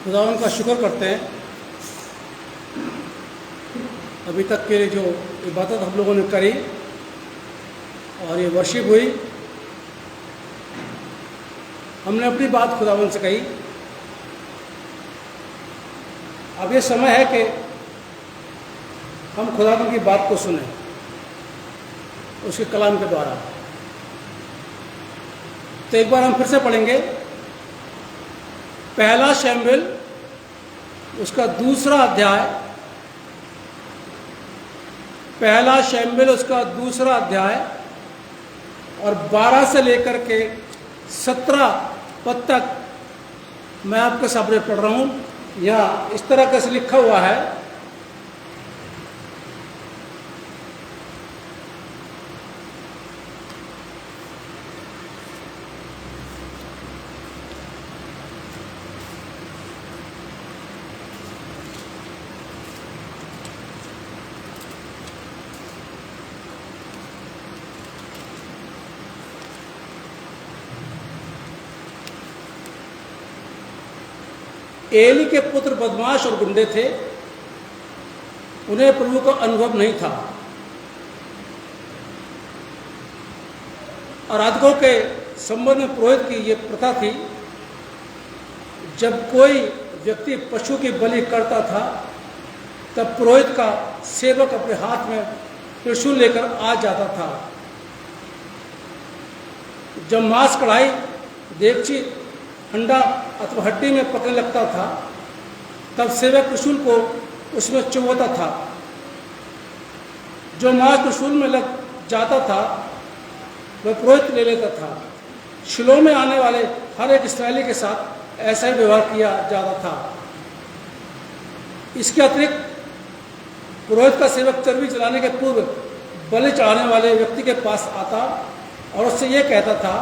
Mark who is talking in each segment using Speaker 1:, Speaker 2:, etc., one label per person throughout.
Speaker 1: खुदावन का शुक्र करते हैं अभी तक के जो इबादत हम लोगों ने करी और ये वर्शिप हुई। हमने अपनी बात खुदावन से कही। अब ये समय है कि हम खुदावन की बात को सुने उसके कलाम के द्वारा। तो एक बार हम फिर से पढ़ेंगे पहला शमूएल उसका दूसरा अध्याय, पहला शमूएल उसका दूसरा अध्याय और 12 से लेकर के 17 पद तक मैं आपके सामने पढ़ रहा हूँ। यहाँ इस तरह से लिखा हुआ है, एली के पुत्र बदमाश और गुंडे थे, उन्हें प्रभु का अनुभव नहीं था। आराधकों के संबंध में पुरोहित की ये प्रथा थी, जब कोई व्यक्ति पशु की बलि करता था तब पुरोहित का सेवक अपने हाथ में त्रिशूल लेकर आ जाता था। जब मांस कढ़ाई, देगची, अंडा अथवा हड्डी में पकड़ने लगता था तब सेवक त्रिशूल को उसमें चुभोता था। जो मांस त्रिशूल में लग जाता था वह पुरोहित ले लेता था। शिलो में आने वाले हर एक इस्राएली के साथ ऐसा ही व्यवहार किया जाता था। इसके अतिरिक्त पुरोहित का सेवक चर्बी जलाने के पूर्व बलि चढ़ाने वाले व्यक्ति के पास आता और उससे यह कहता था,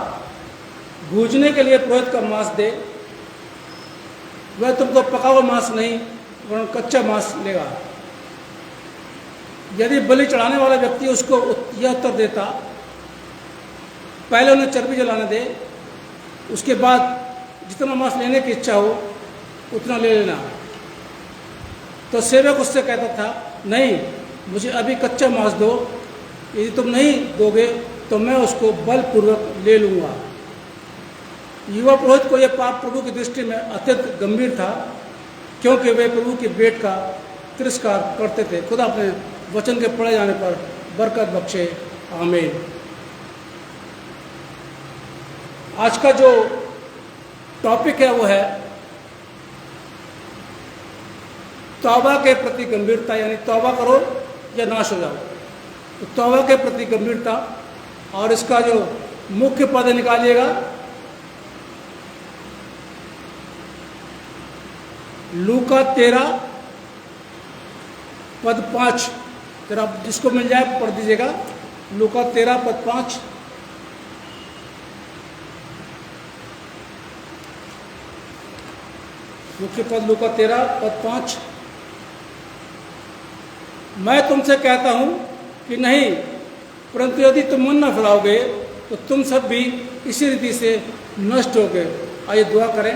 Speaker 1: भूजने के लिए पुरोहित का मांस दे, वह तुमको पका हुआ मांस नहीं वरन कच्चा मांस लेगा। यदि बलि चढ़ाने वाला व्यक्ति उसको यह उत्तर देता, पहले उन्हें चर्बी जलाने दे, उसके बाद जितना मांस लेने की इच्छा हो उतना ले लेना, तो सेवक उससे कहता था, नहीं, मुझे अभी कच्चा मांस दो, यदि तुम नहीं दोगे तो मैं उसको बलपूर्वक ले लूँगा। युवा पुरोहित को यह पाप प्रभु की दृष्टि में अत्यंत गंभीर था, क्योंकि वे प्रभु की भेंट का तिरस्कार करते थे। खुदा अपने वचन के पढ़े जाने पर बरकत बख्शे, आमीन। आज का जो टॉपिक है वो है तौबा के प्रति गंभीरता, यानी तौबा करो या नाश हो जाओ। तो तौबा के प्रति गंभीरता, और इसका जो मुख्य पद निकालिएगा लूका 13 पद 5, जरा जिसको मिल जाए पढ़ दीजिएगा। लूका 13 पद 5। मुख्य पद लूका 13 पद 5। मैं तुमसे कहता हूं कि नहीं, परंतु यदि तुम मन न फैलाओगे तो तुम सब भी इसी रीति से नष्ट होगे। आइए दुआ करें।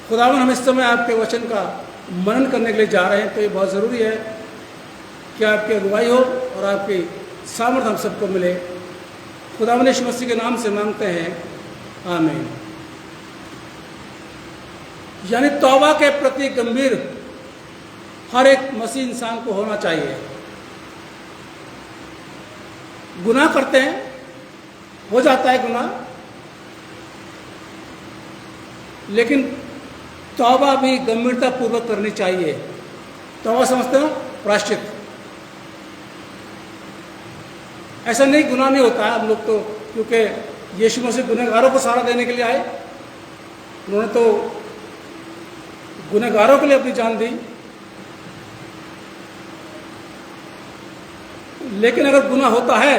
Speaker 1: खुदावन, हम इस समय आपके वचन का मनन करने के लिए जा रहे हैं, तो ये बहुत ज़रूरी है कि आपकी अगुवाई हो और आपकी सामर्थ्य हम सबको मिले। खुदावन यीशु मसीह के नाम से मांगते हैं, आमीन। यानी तौबा के प्रति गंभीर हर एक मसीह इंसान को होना चाहिए। गुनाह करते हैं, हो जाता है गुनाह, लेकिन तौबा भी गंभीरता पूर्वक करनी चाहिए। तौबा समझते हो, प्रायश्चित। ऐसा नहीं गुनाह नहीं होता है। हम लोग तो, क्योंकि यीशु मसीह गुनहगारों को सहारा देने के लिए आए, उन्होंने तो गुनहगारों के लिए अपनी जान दी। लेकिन अगर गुनाह होता है,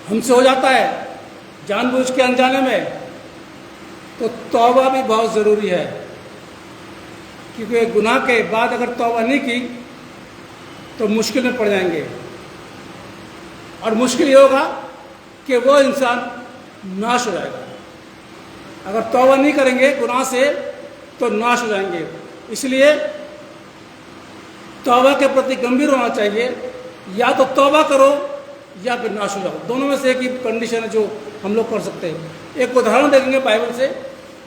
Speaker 1: हमसे हो जाता है जानबूझ के अनजाने में, तो तौबा भी बहुत ज़रूरी है। क्योंकि गुनाह के बाद अगर तौबा नहीं की तो मुश्किल में पड़ जाएंगे, और मुश्किल ये होगा कि वो इंसान नाश हो जाएगा। अगर तौबा नहीं करेंगे गुनाह से तो नाश हो जाएंगे। इसलिए तौबा के प्रति गंभीर होना चाहिए, या तो तौबा करो या फिर नाश हो जाओ, दोनों में से एक ही कंडीशन है जो हम लोग कर सकते हैं। एक उदाहरण देखेंगे बाइबल से,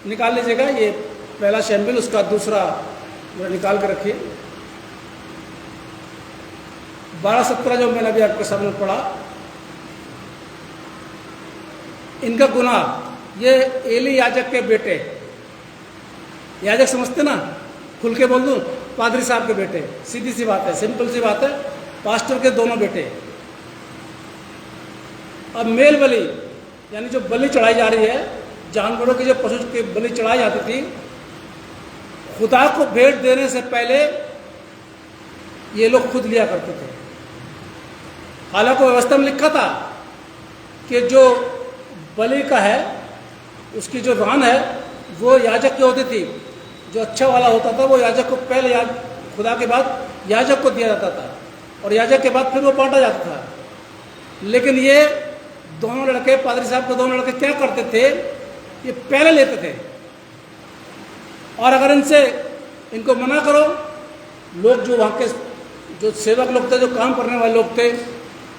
Speaker 1: निकाल लीजिएगा, ये पहला शमूएल उसका दूसरा निकाल के रखिए, 12:17 जो मैंने अभी आपके सामने पढ़ा। इनका गुनाह, ये एली याजक के बेटे, याजक समझते ना, खुल के बोल दूं, पादरी साहब के बेटे, सीधी सी बात है, सिंपल सी बात है, पास्टर के दोनों बेटे। अब मेल बलि यानी जो बलि चढ़ाई जा रही है, जानवरों की जो पशु की बलि चढ़ाई जाती थी, खुदा को भेंट देने से पहले ये लोग खुद लिया करते थे। हालांकि व्यवस्था में लिखा था कि जो बलि का है उसकी जो रान है वो याजक की होती थी, जो अच्छा वाला होता था वो याजक को पहले, खुदा के बाद याजक को दिया जाता था और याजक के बाद फिर वो बांटा जाता था। लेकिन ये दोनों लड़के, पादरी साहब के दोनों लड़के क्या करते थे, ये पहले लेते थे, और अगर इनको मना करो, लोग जो वहाँ के जो सेवक लोग थे, जो काम करने वाले लोग थे,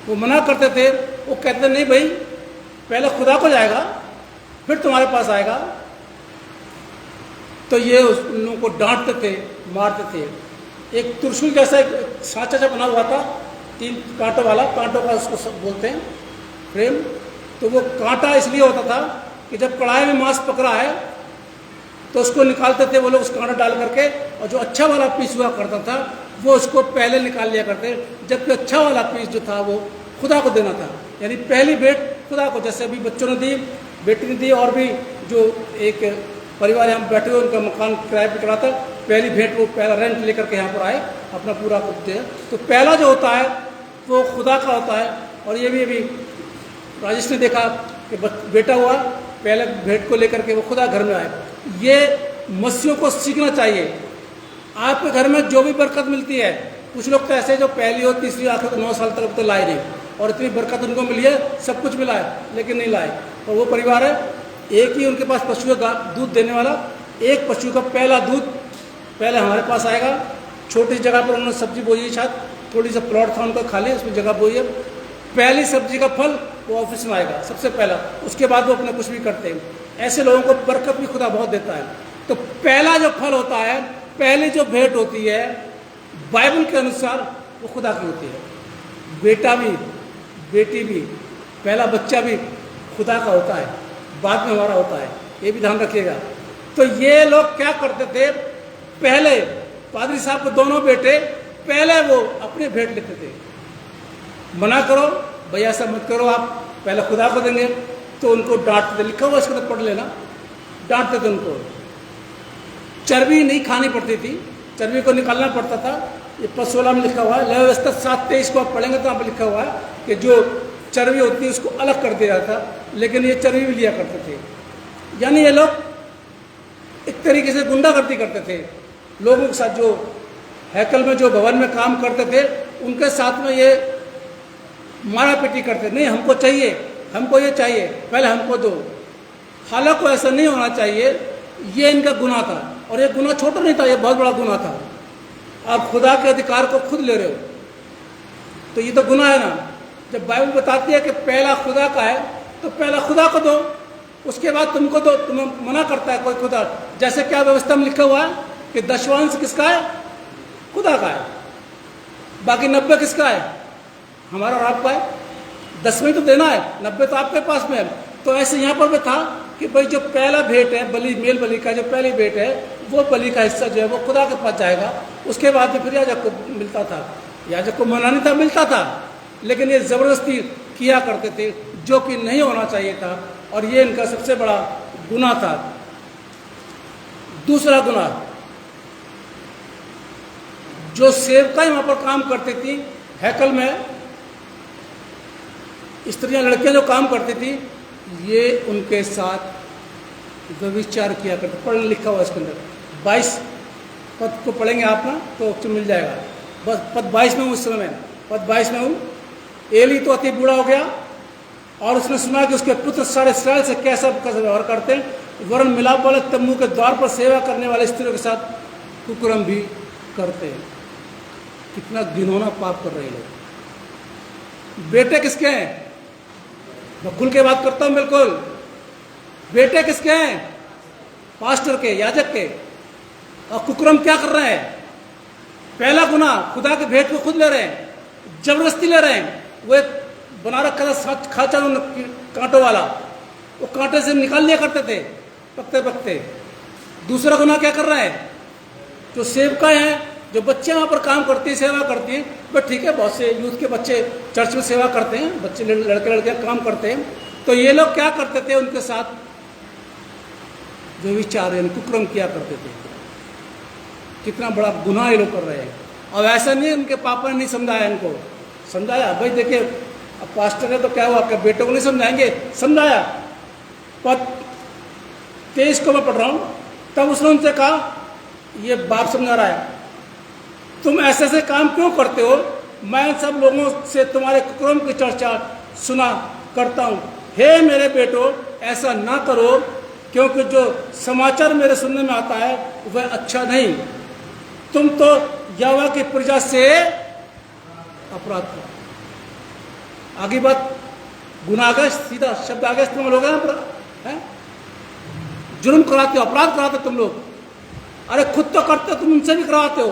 Speaker 1: वो मना करते थे, वो कहते नहीं भाई पहले खुदा को जाएगा फिर तुम्हारे पास आएगा। तो ये उन लोगों को डांटते थे, मारते थे। एक त्रिशूल जैसा एक सांचा सा बना हुआ था, 3 कांटों वाला, कांटों का उसको सब बोलते हैं फ्रेम। तो वो कांटा इसलिए होता था कि जब कढ़ाई में मांस पकड़ा है तो उसको निकालते थे वो लोग, उस कांटा डाल करके, और जो अच्छा वाला पीस हुआ करता था वो उसको पहले निकाल लिया करते, जबकि अच्छा वाला पीस जो था वो खुदा को देना था। यानी पहली भेंट खुदा को, जैसे अभी बच्चों ने दी, बेटी ने दी, और भी जो एक परिवार यहाँ बैठे हुए उनका मकान किराए पर चढ़ा था, पहली भेंट वो पहला रेंट लेकर के यहाँ पर आए, अपना पूरा करते हैं। तो पहला जो होता है वो खुदा का होता है। और ये भी अभी राजेश ने देखा कि बेटा हुआ, पहले भेंट को लेकर के वो खुदा घर में आए। ये मसीहों को सीखना चाहिए। आपके घर में जो भी बरकत मिलती है, कुछ लोग तो ऐसे जो पहली और तीसरी आखिर 9 साल तक तो लाए नहीं, और इतनी बरकत उनको मिली है, सब कुछ मिला है, लेकिन नहीं लाए। और वो परिवार है, एक ही उनके पास पशु का दूध देने वाला, एक पशु का पहला दूध पहले हमारे पास आएगा। छोटी जगह पर उन्होंने सब्जी बोई है, शायद थोड़ी सा प्लॉट था उनका खाली, उसमें जगह बोई है। पहली सब्जी का फल वो ऑफिस में आएगा सबसे पहला, उसके बाद वो अपने कुछ भी करते हैं। ऐसे लोगों को बरकत भी खुदा बहुत देता है। तो पहला जो फल होता है, पहली जो भेंट होती है बाइबल के अनुसार वो खुदा की होती है। बेटा भी, बेटी भी, पहला बच्चा भी खुदा का होता है, बाद में हमारा होता है, ये भी ध्यान रखिएगा। तो ये लोग क्या करते थे, पहले पादरी साहब के दोनों बेटे पहले वो अपनी भेंट लेते थे। मना करो भैया ऐसा मत करो, आप पहले खुदा को देंगे, तो उनको डांटते थे। लिखा हुआ इसको तो पढ़ लेना, डांटते थे उनको। चर्बी नहीं खानी पड़ती थी, चर्बी को निकालना पड़ता था। ये 16 में लिखा हुआ है, लय व्यवस्था 7:23 को आप पढ़ेंगे तो यहाँ पर लिखा हुआ है कि जो चर्बी होती है उसको अलग कर दिया था, लेकिन ये चर्बी भी लिया करते थे। यानी ये लोग एक तरीके से गुंडागर्दी करते थे लोगों के साथ। जो हैकल में, जो भवन में काम करते थे, उनके साथ में ये मारा पीटी करते, नहीं हमको चाहिए, हमको ये चाहिए, पहले हमको दो। हालांकि ऐसा नहीं होना चाहिए, ये इनका गुनाह था। और ये गुनाह छोटा नहीं था, ये बहुत बड़ा गुनाह था। आप खुदा के अधिकार को खुद ले रहे हो, तो ये तो गुनाह है ना। जब बाइबल बताती है कि पहला खुदा का है, तो पहला खुदा को दो, उसके बाद तुमको दो। तुम्हें मना करता है कोई खुदा, जैसे क्या व्यवस्था में लिखा हुआ है कि दशवांश किसका है, खुदा का है, बाकी 90 किसका है, हमारा और आपका है। 10वें तो देना है, 90 तो आपके पास में है। तो ऐसे यहाँ पर भी था कि भाई जो पहला भेंट है, बलि, मेल बलि का जो पहली भेंट है, वो बलि का हिस्सा जो है वो खुदा के पास जाएगा। उसके बाद में फिर याजक को मिलता था। याजक को मना नहीं था, मिलता था, लेकिन ये ज़बरदस्ती किया करते थे, जो कि नहीं होना चाहिए था। और ये इनका सबसे बड़ा गुनाह था। दूसरा गुनाह, जो सेवकाएं वहाँ पर काम करती थी हैकल में, स्त्रियां, लड़कियां जो काम करती थी, ये उनके साथ व्यभिचार किया करते। पढ़ने लिखा हुआ इसके अंदर 22 पद को पढ़ेंगे आप ना तो मिल जाएगा। बस पद 22 में हूँ इस समय मैं, पद 22 में हूँ। एली तो अति बूढ़ा हो गया और उसने सुना कि उसके पुत्र सारे इस्राएल से कैसा व्यवहार करते हैं, वरन मिलाप वाले तम्बू के द्वार पर सेवा करने वाले स्त्रियों के साथ कुकर्म भी करते हैं। कितना घिनौना पाप कर रहे हैं लोग। बेटे किसके हैं? मैं खुल के बात करता हूं बिल्कुल। बेटे किसके हैं? पास्टर के, याजक के। और कुकर्म क्या कर रहे हैं? पहला गुना खुदा के भेंट को खुद ले रहे हैं, जबरदस्ती ले रहे हैं। वो एक बना रखा था खाचा कांटों वाला, वो कांटे से निकाल लिया करते थे पकते पकते। दूसरा गुना क्या कर रहे हैं? जो सेवकाएं हैं, जो बच्चे वहां पर काम करती हैं, सेवा करती हैं, बट ठीक है, बहुत से यूथ के बच्चे चर्च में सेवा करते हैं, बच्चे लड़के लड़कियां काम करते हैं। तो ये लोग क्या करते थे? उनके साथ जो विचार है, कुकर्म किया करते थे। कितना बड़ा गुनाह ये लोग कर रहे हैं। अब ऐसा नहीं है उनके पापा ने नहीं समझाया, इनको समझाया। भाई देखिए, अब पास्टर है तो क्या हुआ, आपके बेटों को नहीं समझाएंगे? समझाया। पद 23 को मैं पढ़ रहा हूं। तब उसने उनसे कहा, ये बाप समझा रहा है, तुम ऐसे ऐसे काम क्यों करते हो? मैं सब लोगों से तुम्हारे कुकर्म की चर्चा सुना करता हूं। हे मेरे बेटो, ऐसा ना करो, क्योंकि जो समाचार मेरे सुनने में आता है वह अच्छा नहीं। तुम तो यहोवा की प्रजा से अपराध करो। आगे बात गुनाह का सीधा शब्द आगे इस्तेमाल हो गया ना, जुर्म कराते हो, अपराध कराते हो तुम लोग। अरे खुद तो करते हो, तुम उनसे भी करवाते हो।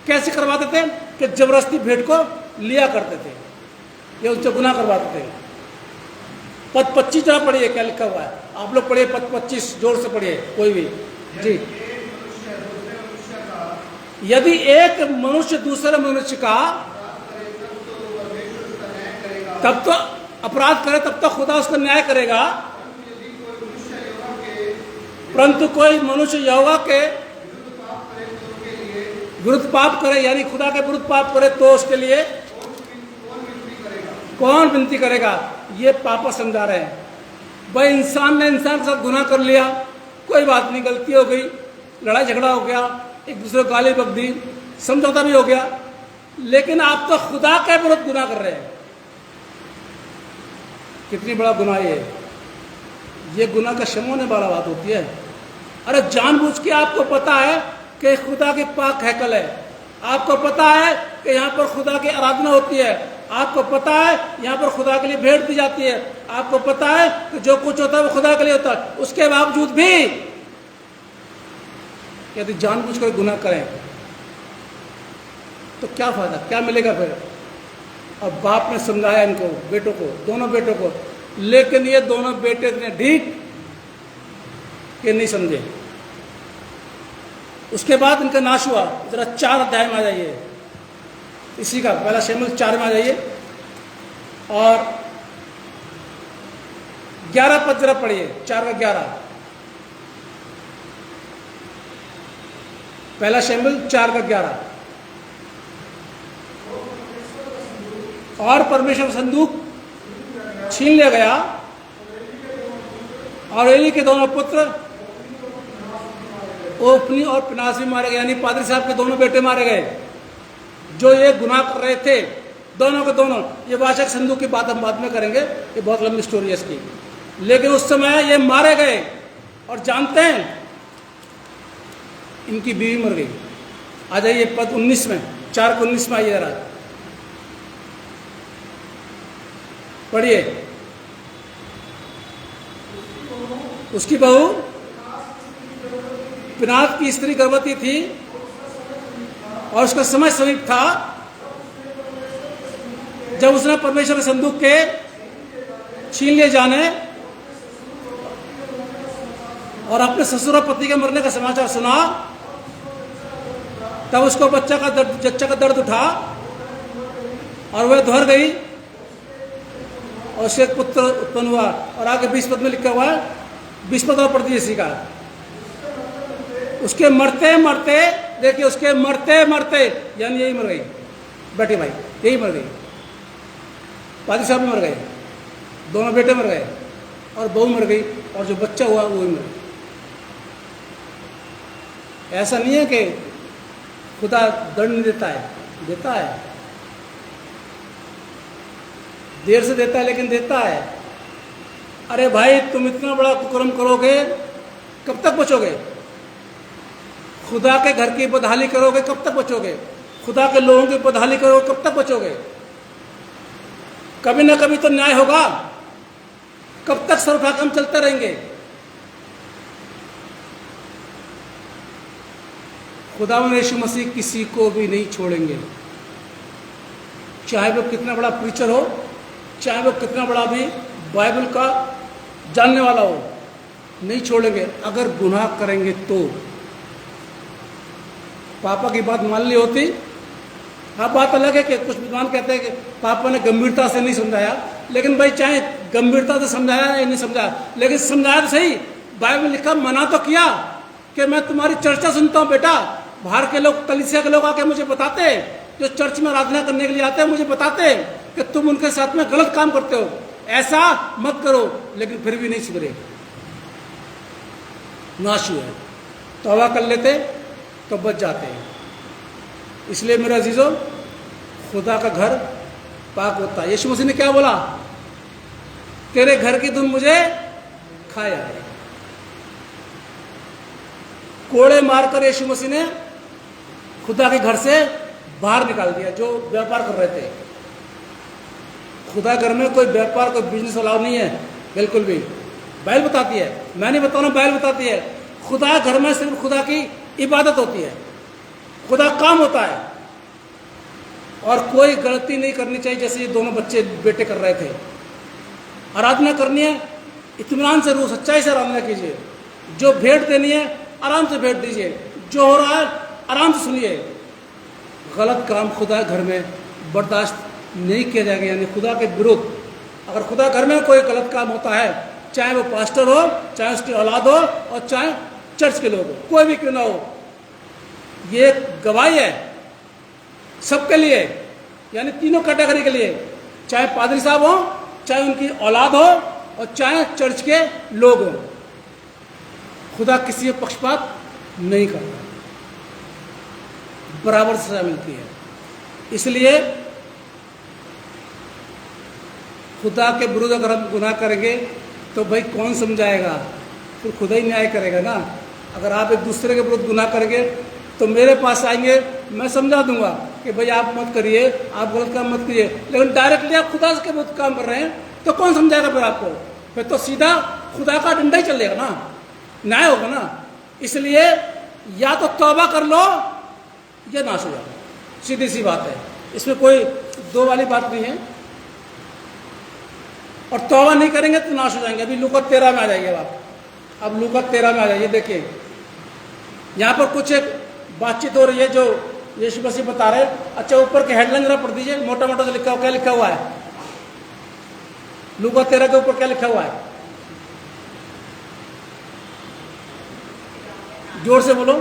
Speaker 1: कैसे करवाते थे? कि जबरदस्ती भेंट को लिया करते थे, ये उनसे गुनाह करवाते थे। पद 25 जरा पढ़िए, क्या लिखा हुआ है? आप लोग पढ़िए पद 25, जोर से पढ़िए कोई भी जी। यदि एक मनुष्य दूसरे मनुष्य का तब तो अपराध करे, तब तो खुदा उसका न्याय करेगा। परंतु कोई मनुष्य यहोवा के विरुद्ध पाप करे, यानी खुदा के विरुद्ध पाप करे, तो उसके लिए कौन विनती करेगा? ये पापा समझा रहे हैं। भाई इंसान ने इंसान के साथ गुनाह कर लिया, कोई बात नहीं, गलती हो गई, लड़ाई झगड़ा हो गया, एक दूसरे को गाली बक दी, समझौता भी हो गया, लेकिन आप तो खुदा के विरुद्ध गुनाह कर रहे हैं। कितनी बड़ा गुनाह ये गुनाह का शम होने वाला बात होती है। अरे जानबूझ के आपको पता है कि खुदा की पाक हैकल है, आपको पता है कि यहाँ पर खुदा की आराधना होती है, आपको पता है यहाँ पर खुदा के लिए भेंट दी जाती है, आपको पता है कि जो कुछ होता है वो खुदा के लिए होता है, उसके बावजूद भी यदि जानबूझ कर गुनाह करें तो क्या फायदा, क्या मिलेगा फिर? अब बाप ने समझाया इनको, बेटों को, दोनों बेटों को, लेकिन ये दोनों बेटे इतने ढीठ कि नहीं समझे। उसके बाद इनका नाश हुआ। जरा 4 अध्याय में आ जाइए, इसी का पहला शमूएल 4 में आ जाइए और 11 पद जरा पढ़िए, 4 का 11। पहला शमूएल 4 का 11। और परमेश्वर का संदूक छीन लिया गया और एली के दोनों पुत्र ओपनी और पिनास भी मारे गए, यानी पादरी साहब के दोनों बेटे मारे गए जो ये गुनाह कर रहे थे, दोनों के दोनों। ये वाचक संदूक की बात हम बाद में करेंगे, ये बहुत लंबी स्टोरी है इसकी। लेकिन उस समय ये मारे गए और जानते हैं इनकी बीवी मर गई। आ जाइए पद 19 में, 4 को 19 में आइए जरा पढ़िए। उसकी बहू पिनात की स्त्री गर्भवती थी और उसका समय समीप था जब उसने परमेश्वर के संदूक के छीन लिए जाने और अपने ससुर और पति के मरने का समाचार सुना। तब उसको जच्चा का दर्द उठा और वह धुर गई और उससे एक पुत्र उत्पन्न हुआ। और आगे 20 पद में लिखा हुआ है, 20 पद और पढ़ दिए इसी का। उसके मरते मरते, देखिए उसके मरते मरते, यानी यही मर गई बेटी भाई, यही मर गई। पादी साहब भी मर गए, दोनों बेटे मर गए और बहू मर गई और जो बच्चा हुआ वो ही मर गया। ऐसा नहीं है कि खुदा दंड नहीं देता है, देता है, देर से देता है लेकिन देता है। अरे भाई तुम इतना बड़ा कुकर्म करोगे कब तक बचोगे? खुदा के घर की बदहाली करोगे, कब तक बचोगे? खुदा के लोगों की बदहाली करोगे, कब तक बचोगे? कभी ना कभी तो न्याय होगा। कब तक सर उठा के हम चलते रहेंगे? खुदावंद यीशु मसीह किसी को भी नहीं छोड़ेंगे, चाहे वो कितना बड़ा प्रीचर हो, चाहे वो कितना बड़ा भी बाइबल का जानने वाला हो, नहीं छोड़ेंगे। अगर गुनाह करेंगे तो पापा की बात मान ली होती। हाँ, बात अलग है कि कुछ विद्वान कहते हैं कि पापा ने गंभीरता से नहीं समझाया, लेकिन भाई चाहे गंभीरता से समझाया या नहीं समझाया, लेकिन समझाया तो सही। बाइबल में लिखा, मना तो किया कि मैं तुम्हारी चर्चा सुनता हूँ बेटा। बाहर के लोग, कलीसिया के लोग आके मुझे बताते हैं, जो चर्च में आराधना करने के लिए आते हैं, मुझे बताते हैं कि तुम उनके साथ में गलत काम करते हो, ऐसा मत करो। लेकिन फिर भी नहीं सुधरे, नाश हुए। तौबा कर लेते तो बच जाते हैं। इसलिए मेरे अजीजों, खुदा का घर पाक होता है। यीशु मसीह ने क्या बोला? तेरे घर की धुन मुझे खाया है। कोड़े मारकर यीशु मसीह ने खुदा के घर से बाहर निकाल दिया जो व्यापार कर रहे थे। खुदा घर में कोई व्यापार, कोई बिजनेस अलाउ नहीं है, बिल्कुल भी। बाइबल बताती है, मैं नहीं बता रहा हूं, बाइबल बताती है। खुदा घर में सिर्फ खुदा की इबादत होती है, खुदा काम होता है, और कोई गलती नहीं करनी चाहिए। जैसे ये दोनों बच्चे बेटे कर रहे थे, आराधना करनी है, इत्मीनान से, रूह सच्चाई से आराधना कीजिए। जो भेंट देनी है आराम से भेंट दीजिए, जो हो रहा है आराम से सुनिए। गलत काम खुदा घर में बर्दाश्त नहीं किया जाएगा, यानी खुदा के विरुद्ध। अगर खुदा घर में कोई गलत काम होता है, चाहे वो पास्टर हो, चाहे उसकी औलाद हो, और चाहे चर्च के लोग हो, कोई भी क्यों ना हो, ये गवाही है सबके लिए, यानी तीनों कैटेगरी के लिए, चाहे पादरी साहब हो, चाहे उनकी औलाद हो, और चाहे चर्च के लोग हो। खुदा किसी में पक्षपात नहीं करता, बराबर सजा मिलती है। इसलिए खुदा के विरुद्ध अगर हम गुनाह करेंगे तो भाई कौन समझाएगा? फिर खुदा ही न्याय करेगा ना। अगर आप एक दूसरे के विरुद्ध गुनाह करेंगे तो मेरे पास आएंगे, मैं समझा दूंगा कि भाई आप मत करिए, आप गलत काम मत करिए। लेकिन डायरेक्टली आप खुदा के विरुद्ध काम कर रहे हैं तो कौन समझाएगा फिर आपको? फिर तो सीधा खुदा का डंडा ही चलेगा ना, न्याय होगा ना। इसलिए या तो तौबा कर लो या नाश हो जाओ, सीधी सी बात है, इसमें कोई दो वाली बात नहीं है। और तौबा नहीं करेंगे तो नाश हो जाएंगे। अभी लूका 13 में आ जाइए आप, अब लूका 13 में आ जाइए। देखिए यहाँ पर कुछ एक बातचीत हो रही है जो यीशु मसीह बता रहे हैं। अच्छा, ऊपर के हेडलाइन जरा पढ़ दीजिए, मोटा मोटा से लिखा हुआ, क्या लिखा हुआ है? लूका 13 के ऊपर क्या लिखा हुआ है? जोर से बोलो।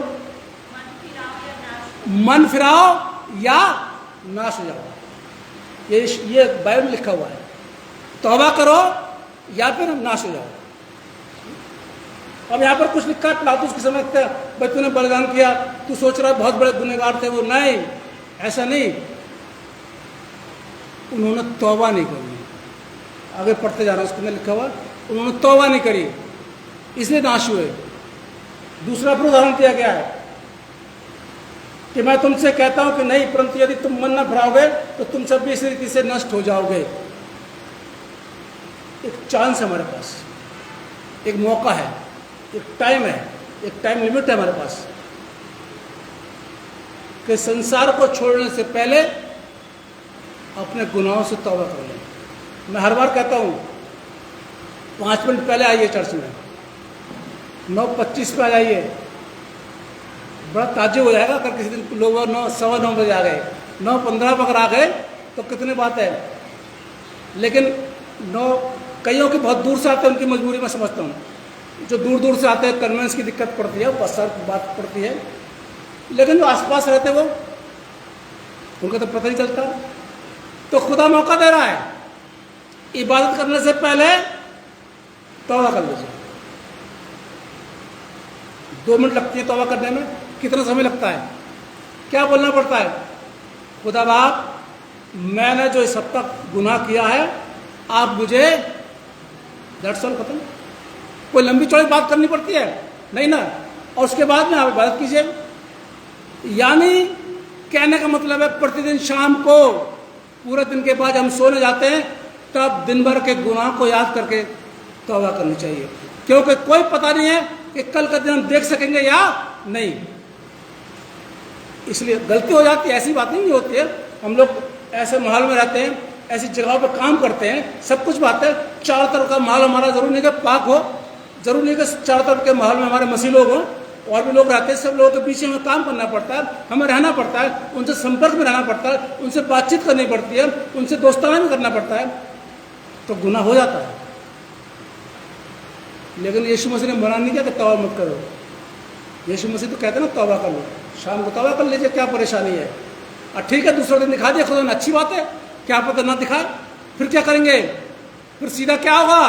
Speaker 1: मन फिराओ या नाश हो जाओ, ये बाइबल में लिखा हुआ है। तौबा करो या फिर नाश हो जाओ। अब यहाँ पर कुछ लिखा है, पिलातुस की समझते भाई तूने बलिदान किया, तू सोच रहा है बहुत बड़े गुनहगार थे वो। नहीं, ऐसा नहीं, उन्होंने तौबा नहीं करी। आगे पढ़ते जा रहा हूं, उसके अंदर लिखा हुआ उन्होंने तौबा नहीं करी, इसलिए नाश हुए। दूसरा फिर उदाहरण दिया गया है कि मैं तुमसे कहता हूं कि नहीं, परंतु यदि तुम मन न फिराओगे तो तुम सब भी इसी रीति से नष्ट हो जाओगे। एक चांस है हमारे पास, एक मौका है, एक टाइम है, एक टाइम लिमिट है हमारे पास कि संसार को छोड़ने से पहले अपने गुनाहों से तौबा कर लें। मैं हर बार कहता हूं 5 मिनट पहले आइए चर्च में, 9:25 पे आ जाइए। बड़ा ताज्जुब हो जाएगा अगर किसी दिन लोग 9:15 बजे आ गए, 9:15 पर अगर आ गए तो कितनी बात है। लेकिन कईयों की बहुत दूर से आते हैं, उनकी मजबूरी मैं समझता हूँ। जो दूर दूर से आते हैं, कन्वेंस की दिक्कत पड़ती है, बस सर बात पड़ती है। लेकिन जो आसपास रहते वो, उनका तो पता नहीं चलता। तो खुदा मौका दे रहा है, इबादत करने से पहले तौबा कर लीजिए। 2 मिनट लगती है तौबा करने में, कितना समय लगता है? क्या बोलना पड़ता है? खुदा बाप, मैंने जो इस हफ्ता गुनाह किया है, आप मुझे, दैट्स ऑल, खत्म। कोई लंबी चौड़ी बात करनी पड़ती है? नहीं ना, और उसके बाद में आप इबादत कीजिए। यानी कहने का मतलब है प्रतिदिन शाम को पूरे दिन के बाद हम सोने जाते हैं तब दिन भर के गुनाह को याद करके तौबा करनी चाहिए, क्योंकि कोई पता नहीं है कि कल का दिन हम देख सकेंगे या नहीं। इसलिए गलती हो जाती है, ऐसी बात नहीं होती है। हम लोग ऐसे माहौल में रहते हैं, ऐसी जगहों पर काम करते हैं, सब कुछ बात है। चारों तरफ का माहौल हमारा जरूर नहीं कि पाक हो, जरूर नहीं कि चारों तरफ के माहौल में हमारे मसीह लोग हों, और भी लोग रहते हैं। सब लोगों के बीच में काम करना पड़ता है, हमें रहना पड़ता है, उनसे संपर्क में रहना पड़ता है, उनसे बातचीत करनी पड़ती है, उनसे दोस्ताना भी करना पड़ता है, तो गुनाह हो जाता है। लेकिन यीशु मसीह ने मना नहीं किया कि तौबा मत करो। यीशु मसीह तो कहते हैं ना तौबा कर लो, शाम को तौबा कर लीजिए, क्या परेशानी है। और ठीक है, दूसरे दिन दिखा दिया खुदा ने, अच्छी बात है, क्या पता ना दिखाए, फिर क्या करेंगे, फिर सीधा क्या होगा,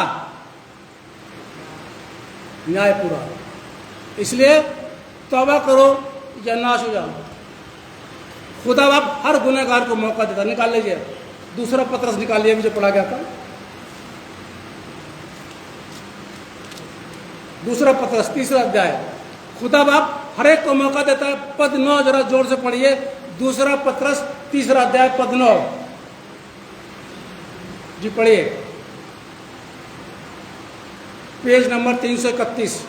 Speaker 1: न्याय पूरा। इसलिए तौबा करो या नाश हो जाओ। खुदा बाप हर गुनहगार को मौका देता। निकाल लीजिए दूसरा पत्रस, निकालिए जो पढ़ा गया था, दूसरा पत्रस 3रा अध्याय। खुदा बाप हर एक को मौका देता है। पद 9 जरा जोर से पढ़िए, दूसरा पत्रस 3रा अध्याय पद 9 जी पढ़िए, पेज नंबर 331।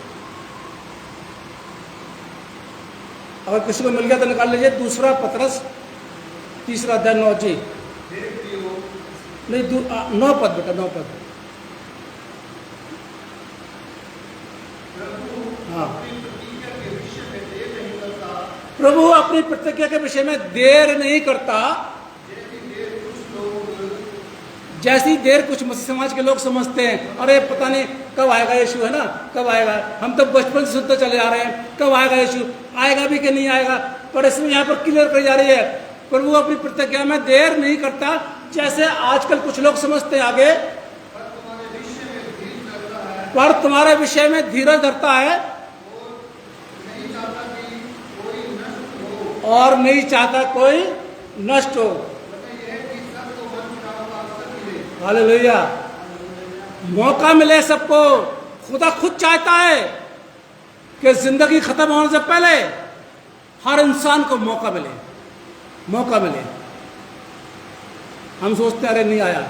Speaker 1: अगर किसी को मिल गया तो निकाल लीजिए, दूसरा पत्रस 3रा अध्याय 9 जी, नहीं 9 पद बेटा, 9 पद। हाँ, प्रभु अपनी प्रतिज्ञा के विषय में देर नहीं करता, जैसी देर कुछ मसीह समाज के लोग समझते हैं। अरे पता नहीं कब आएगा यीशु, है ना, कब आएगा, हम तो बचपन से सुनते चले आ रहे हैं, कब आएगा यीशु, आएगा भी कि नहीं आएगा। पर इसमें यहाँ पर क्लियर कर जा रही है, प्रभु अपनी प्रतिज्ञा में देर नहीं करता, जैसे आजकल कुछ लोग समझते हैं। आगे, पर तुम्हारे विषय में धीरज धरता है और नहीं चाहता कोई नष्ट हो। हालेलुया, मौका मिले सबको। खुदा खुद चाहता है कि जिंदगी खत्म होने से पहले हर इंसान को मौका मिले, मौका मिले। हम सोचते हैं अरे नहीं आया।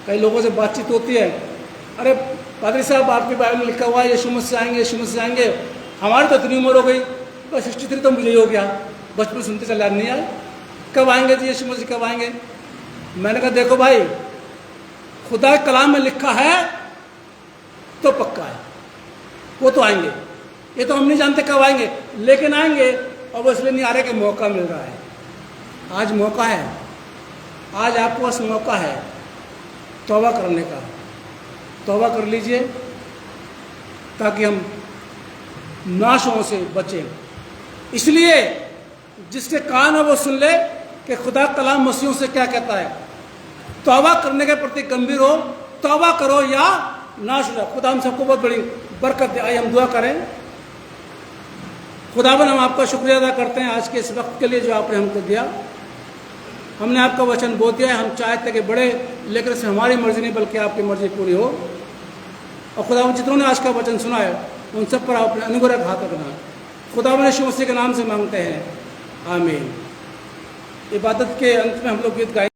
Speaker 1: कई लोगों से बातचीत होती है, अरे पादरी साहब आपकी बाइबल में लिखा हुआ है यीशु मसीह आएंगे, यीशु मसीह आएंगे। हमारी तो इतनी उम्र हो गई, बस 63 तो मुझे ही हो गया, बचपन सुनते चले नहीं आए, कब आएंगे जी यीशु मसीह, कब आएंगे। मैंने कहा देखो भाई, खुदा के कलाम में लिखा है तो पक्का है, वो तो आएंगे। ये तो हम नहीं जानते कब आएंगे, लेकिन आएंगे। और वो इसलिए नहीं आ रहे कि मौका मिल रहा है। आज मौका है, आज आपके पास मौका है तौबा करने का। तौबा कर लीजिए ताकि हम नाशों से बचें। इसलिए जिसके कान है वो सुन ले कि खुदा कलाम मसीहों से क्या कहता है। तौबा करने के प्रति गंभीर हो, तौबा करो या नाश हो जाओ। खुदा हम सबको बहुत बड़ी बरकत दे। आइए हम दुआ करें। खुदावन, हम आपका शुक्रिया अदा करते हैं आज के इस वक्त के लिए जो आपने हमको दिया। हमने आपका वचन बोल दिया है, हम चाहते कि बड़े, लेकिन इसमें हमारी मर्जी नहीं बल्कि आपकी मर्जी पूरी हो। और खुदावन, जितनों ने आज का वचन सुना है उन सब पर आपने अनुग्रह हाथ रखना। खुदावन यीशु मसीह के नाम से मांगते हैं, आमीन। इबादत के अंत में हम लोग गीत गाएंगे।